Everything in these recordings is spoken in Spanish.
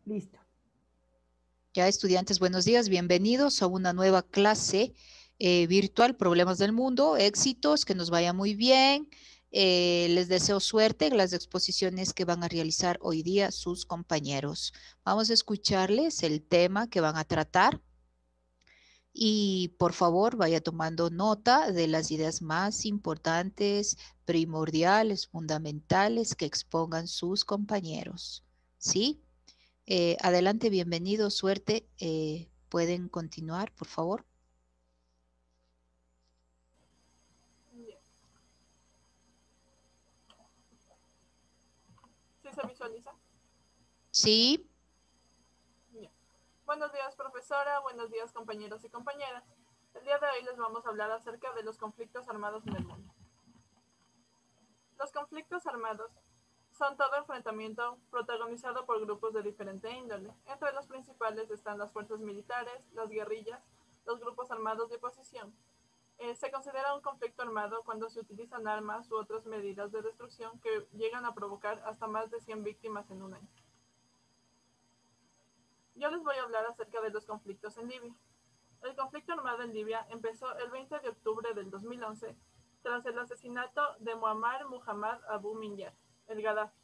Listo. Ya, estudiantes, buenos días, bienvenidos a una nueva clase virtual, Problemas del Mundo, éxitos, que nos vaya muy bien. Les deseo suerte en las exposiciones que van a realizar hoy día sus compañeros. Vamos a escucharles el tema que van a tratar y por favor vaya tomando nota de las ideas más importantes, primordiales, fundamentales que expongan sus compañeros. ¿Sí? Adelante, bienvenido, suerte. Pueden continuar, por favor. Bien. ¿Sí se visualiza? Sí, Bien. Buenos días, profesora. Buenos días, compañeros y compañeras. El día de hoy les vamos a hablar acerca de los conflictos armados en el mundo. Los conflictos armados son todo enfrentamiento protagonizado por grupos de diferente índole. Entre los principales están las fuerzas militares, las guerrillas, los grupos armados de oposición. Se considera un conflicto armado cuando se utilizan armas u otras medidas de destrucción que llegan a provocar hasta más de 100 víctimas en un año. Yo les voy a hablar acerca de los conflictos en Libia. El conflicto armado en Libia empezó el 20 de octubre del 2011 tras el asesinato de Muammar Muhammad Abu Minyar, el Gaddafi,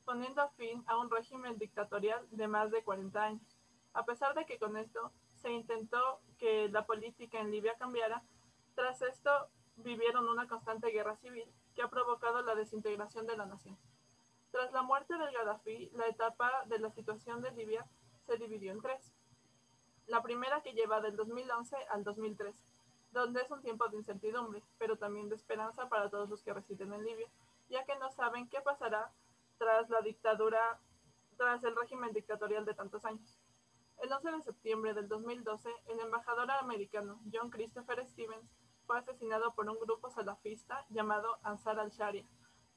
poniendo fin a un régimen dictatorial de más de 40 años. A pesar de que con esto se intentó que la política en Libia cambiara, tras esto vivieron una constante guerra civil que ha provocado la desintegración de la nación. Tras la muerte del Gaddafi, la etapa de la situación de Libia se dividió en tres. La primera, que lleva del 2011 al 2013, donde es un tiempo de incertidumbre, pero también de esperanza para todos los que residen en Libia, ya que no saben qué pasará tras la dictadura, tras el régimen dictatorial de tantos años. El 11 de septiembre del 2012, el embajador americano John Christopher Stevens fue asesinado por un grupo salafista llamado Ansar al-Sharia,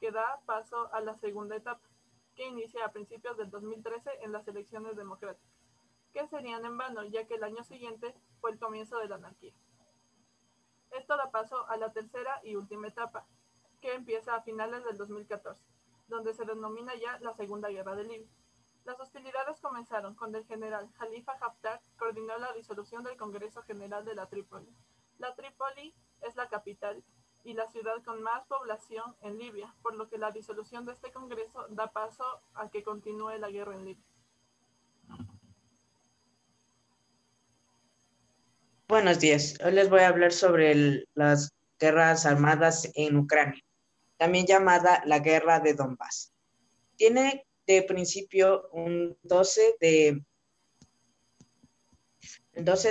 que da paso a la segunda etapa, que inicia a principios del 2013 en las elecciones democráticas, que serían en vano, ya que el año siguiente fue el comienzo de la anarquía. Esto da paso a la tercera y última etapa, que empieza a finales del 2014, donde se denomina ya la Segunda Guerra de Libia. Las hostilidades comenzaron cuando el general Khalifa Haftar coordinó la disolución del Congreso General de la Trípoli. La Trípoli es la capital y la ciudad con más población en Libia, por lo que la disolución de este Congreso da paso a que continúe la guerra en Libia. Buenos días. Hoy les voy a hablar sobre las guerras armadas en Ucrania, también llamada la Guerra de Donbass. Tiene de principio el 12 de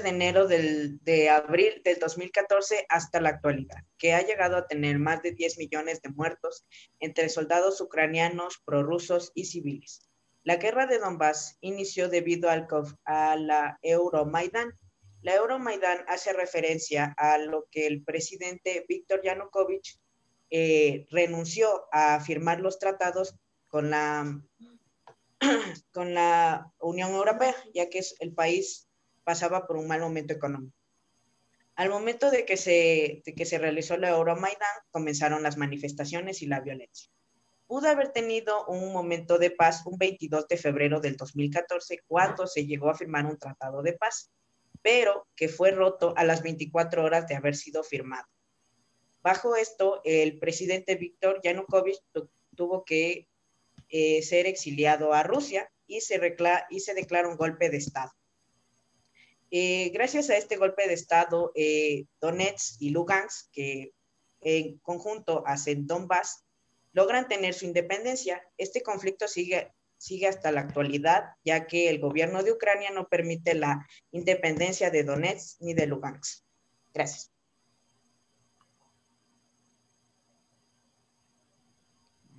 enero de abril del 2014 hasta la actualidad, que ha llegado a tener más de 10 millones de muertos entre soldados ucranianos, prorrusos y civiles. La Guerra de Donbass inició debido a la Euromaidan. La Euromaidan hace referencia a lo que el presidente Víctor Yanukovych renunció a firmar los tratados con la, con la Unión Europea, ya que el país pasaba por un mal momento económico. Al momento de que se realizó la Euromaidan, comenzaron las manifestaciones y la violencia. Pudo haber tenido un momento de paz un 22 de febrero del 2014, cuando se llegó a firmar un tratado de paz, pero que fue roto a las 24 horas de haber sido firmado. Bajo esto, el presidente Víctor Yanukovych tuvo que ser exiliado a Rusia y se declara un golpe de Estado. Gracias a este golpe de Estado, Donetsk y Lugansk, que en conjunto hacen Donbass, logran tener su independencia. Este conflicto sigue hasta la actualidad, ya que el gobierno de Ucrania no permite la independencia de Donetsk ni de Lugansk. Gracias.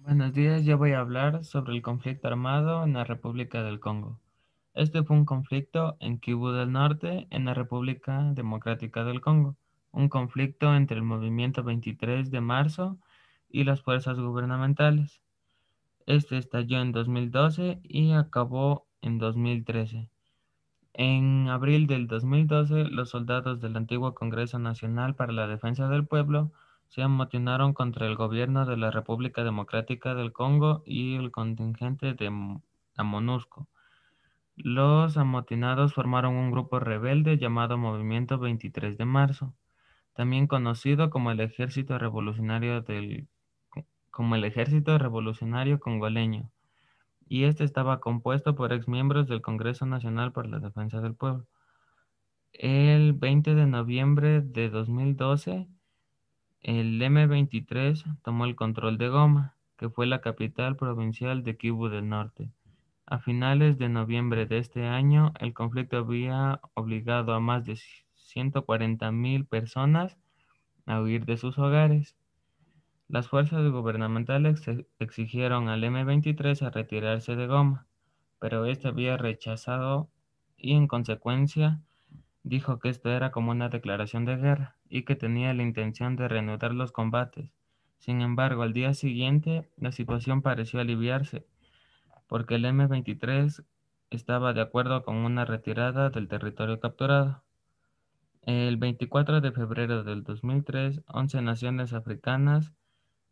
Buenos días, yo voy a hablar sobre el conflicto armado en la República del Congo. Este fue un conflicto en Kivu del Norte, en la República Democrática del Congo, un conflicto entre el movimiento 23 de marzo y las fuerzas gubernamentales. Este estalló en 2012 y acabó en 2013. En abril del 2012, los soldados del antiguo Congreso Nacional para la Defensa del Pueblo se amotinaron contra el gobierno de la República Democrática del Congo y el contingente de la MONUSCO. Los amotinados formaron un grupo rebelde llamado Movimiento 23 de Marzo, también conocido como el Ejército Revolucionario Congoleño, y este estaba compuesto por exmiembros del Congreso Nacional por la Defensa del Pueblo. El 20 de noviembre de 2012, el M23 tomó el control de Goma, que fue la capital provincial de Kivu del Norte. A finales de noviembre de este año, el conflicto había obligado a más de 140,000 personas a huir de sus hogares. Las fuerzas gubernamentales exigieron al M23 a retirarse de Goma, pero este había rechazado y en consecuencia dijo que esto era como una declaración de guerra y que tenía la intención de reanudar los combates. Sin embargo, al día siguiente, la situación pareció aliviarse porque el M23 estaba de acuerdo con una retirada del territorio capturado. El 24 de febrero del 2003, 11 naciones africanas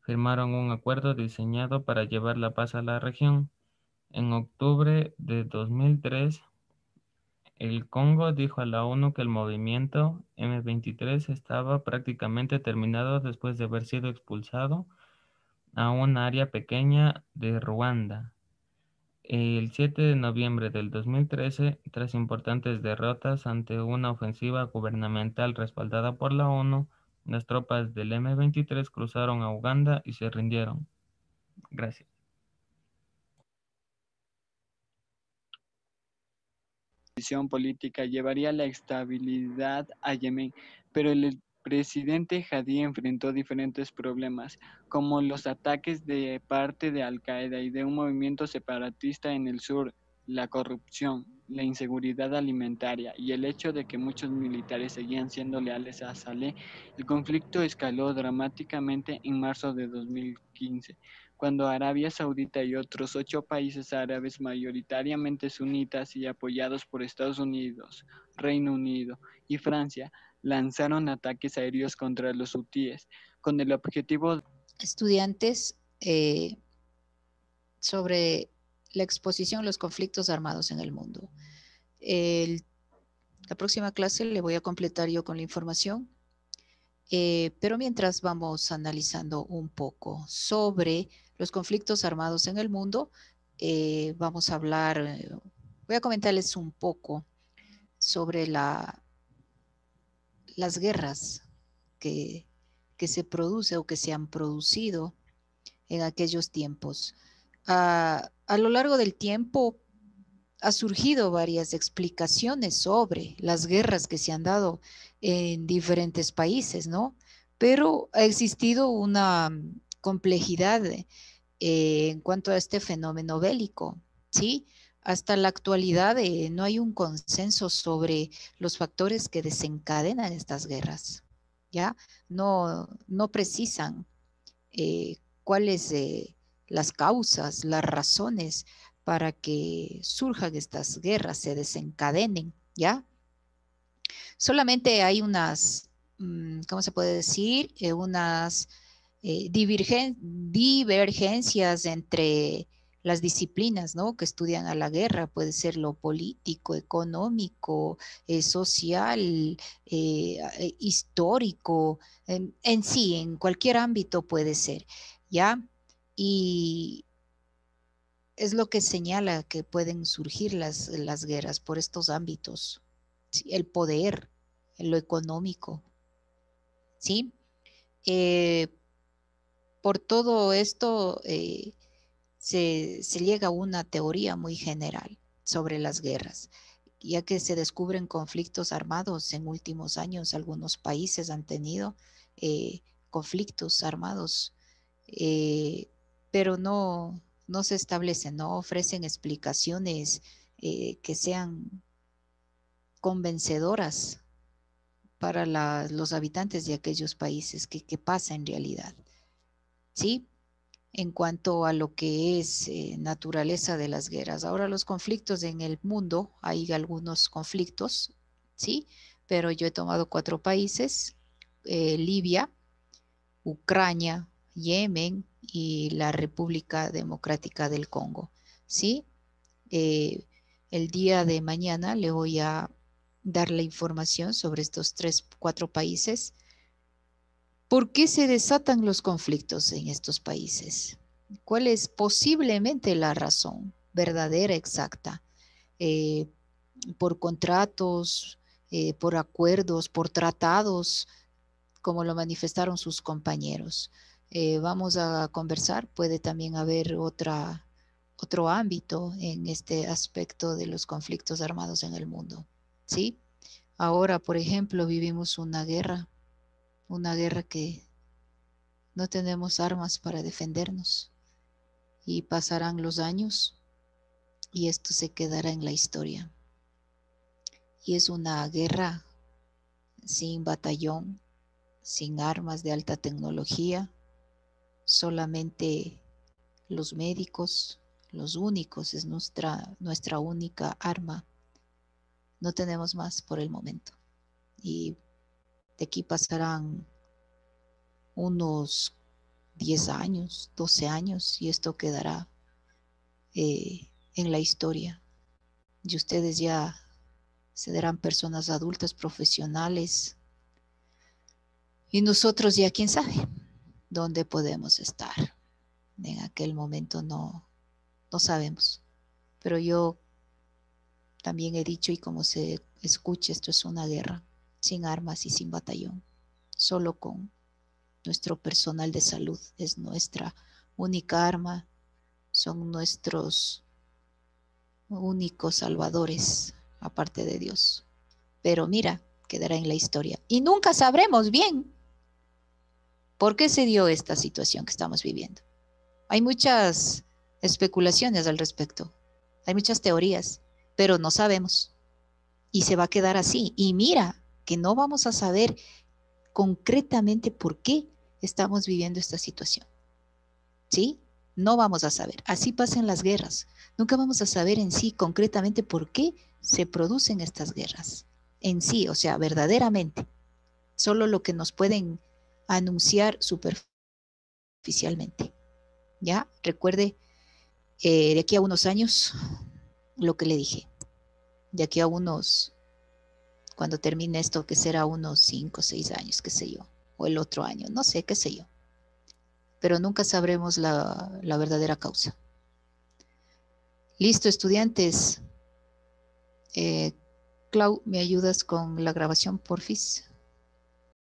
firmaron un acuerdo diseñado para llevar la paz a la región. En octubre de 2003, el Congo dijo a la ONU que el movimiento M23 estaba prácticamente terminado después de haber sido expulsado a un área pequeña de Ruanda. El 7 de noviembre del 2013, tras importantes derrotas ante una ofensiva gubernamental respaldada por la ONU, las tropas del M23 cruzaron a Uganda y se rindieron. Gracias. Política llevaría la estabilidad a Yemen, pero el presidente Hadi enfrentó diferentes problemas, como los ataques de parte de Al-Qaeda y de un movimiento separatista en el sur, la corrupción, la inseguridad alimentaria y el hecho de que muchos militares seguían siendo leales a Saleh. El conflicto escaló dramáticamente en marzo de 2015 cuando Arabia Saudita y otros 8 países árabes mayoritariamente sunitas y apoyados por Estados Unidos, Reino Unido y Francia lanzaron ataques aéreos contra los hutíes con el objetivo Estudiantes, sobre la exposición a los conflictos armados en el mundo. La próxima clase le voy a completar yo con la información. Pero mientras vamos analizando un poco sobre los conflictos armados en el mundo, vamos a hablar, voy a comentarles un poco sobre las guerras que se produce o que se han producido en aquellos tiempos. A lo largo del tiempo ha surgido varias explicaciones sobre las guerras que se han dado en diferentes países, ¿no? Pero ha existido una complejidad en cuanto a este fenómeno bélico, ¿sí? Hasta la actualidad no hay un consenso sobre los factores que desencadenan estas guerras, ¿ya? No precisan cuáles las causas, las razones para que surjan estas guerras, se desencadenen, ¿ya? Solamente hay unas, ¿cómo se puede decir? Unas divergencias entre las disciplinas, ¿no? Que estudian a la guerra, puede ser lo político, económico, social, histórico, en sí, en cualquier ámbito puede ser, ¿ya? Y es lo que señala que pueden surgir las guerras por estos ámbitos, ¿sí? El poder, lo económico, ¿sí? Por todo esto se llega a una teoría muy general sobre las guerras, ya que se descubren conflictos armados en últimos años. Algunos países han tenido conflictos armados, pero no se establecen, no ofrecen explicaciones que sean convencedoras para los habitantes de aquellos países. ¿Qué pasa en realidad? ¿Sí? En cuanto a lo que es naturaleza de las guerras. Ahora los conflictos en el mundo, hay algunos conflictos, ¿sí? Pero yo he tomado 4 países, Libia, Ucrania, Yemen y la República Democrática del Congo, ¿sí? El día de mañana le voy a dar la información sobre estos 3, 4 países. ¿Por qué se desatan los conflictos en estos países? ¿Cuál es posiblemente la razón verdadera, exacta? Por contratos, por acuerdos, por tratados, como lo manifestaron sus compañeros. Vamos a conversar, puede también haber otro ámbito en este aspecto de los conflictos armados en el mundo, ¿sí? Ahora, por ejemplo, vivimos una guerra que no tenemos armas para defendernos y pasarán los años y esto se quedará en la historia. Y es una guerra sin batallón, sin armas de alta tecnología, solamente los médicos, los únicos, es nuestra única arma. No tenemos más por el momento. Y de aquí pasarán unos 10 años, 12 años, y esto quedará en la historia. Y ustedes ya serán personas adultas, profesionales, y nosotros ya quién sabe dónde podemos estar. En aquel momento no sabemos. Pero yo también he dicho, y como se escucha, esto es una guerra sin armas y sin batallón, solo con nuestro personal de salud. Es nuestra única arma, son nuestros únicos salvadores, aparte de Dios. Pero mira, quedará en la historia. Y nunca sabremos bien por qué se dio esta situación que estamos viviendo. Hay muchas especulaciones al respecto, hay muchas teorías, pero no sabemos. Y se va a quedar así. Y mira, que no vamos a saber concretamente por qué estamos viviendo esta situación. ¿Sí? No vamos a saber. Así pasan las guerras. Nunca vamos a saber en sí concretamente por qué se producen estas guerras. En sí, o sea, verdaderamente. Solo lo que nos pueden anunciar superficialmente. ¿Ya? Recuerde, de aquí a unos años, lo que le dije. De aquí a unos, cuando termine esto, que será unos 5 o 6 años, qué sé yo. O el otro año, no sé, qué sé yo. Pero nunca sabremos la verdadera causa. Listo, estudiantes. Clau, ¿me ayudas con la grabación, porfis?